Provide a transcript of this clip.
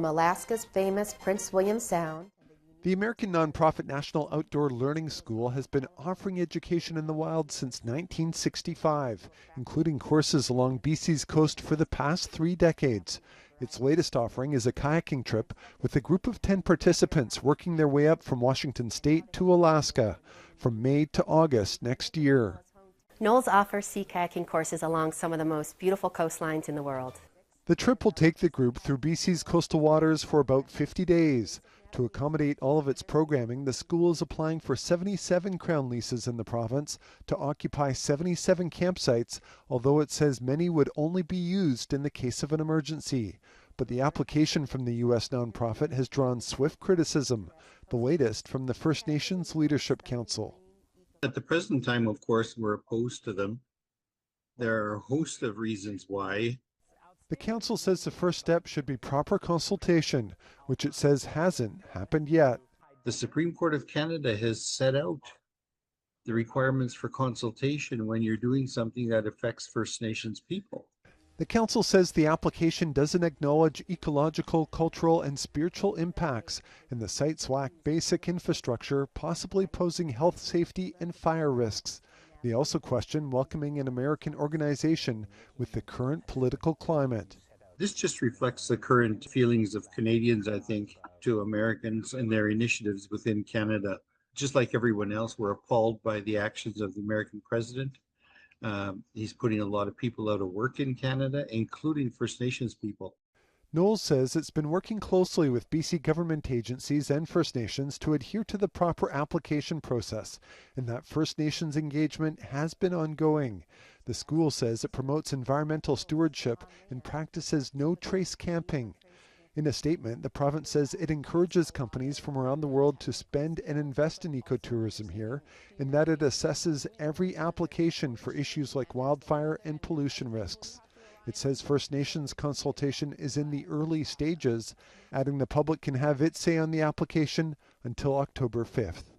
Alaska's famous Prince William Sound. The American nonprofit National Outdoor Learning School has been offering education in the wild since 1965, including courses along BC's coast for the past 3 decades. Its latest offering is a kayaking trip with a group of 10 participants working their way up from Washington State to Alaska from May to August next year. Knowles offers sea kayaking courses along some of the most beautiful coastlines in the world. The trip will take the group through BC's coastal waters for about 50 days. To accommodate all of its programming, the school is applying for 77 crown leases in the province to occupy 77 campsites, although it says many would only be used in the case of an emergency. But the application from the U.S. nonprofit has drawn swift criticism, the latest from the First Nations Leadership Council. At the present time, of course, we're opposed to them. There are a host of reasons why. The council says the first step should be proper consultation, which it says hasn't happened yet. The Supreme Court of Canada has set out the requirements for consultation when you're doing something that affects First Nations people. The council says the application doesn't acknowledge ecological, cultural, and spiritual impacts, and the sites lack basic infrastructure, possibly posing health, safety, and fire risks. They also question welcoming an American organization with the current political climate. This just reflects the current feelings of Canadians, I think, to Americans and their initiatives within Canada. Just like everyone else, we're appalled by the actions of the American president. He's putting a lot of people out of work in Canada, including First Nations people. Knowles says it's been working closely with BC government agencies and First Nations to adhere to the proper application process, and that First Nations engagement has been ongoing. The school says it promotes environmental stewardship and practices no trace camping. In a statement, the province says it encourages companies from around the world to spend and invest in ecotourism here, and that it assesses every application for issues like wildfire and pollution risks. It says First Nations consultation is in the early stages, adding the public can have its say on the application until October 5th.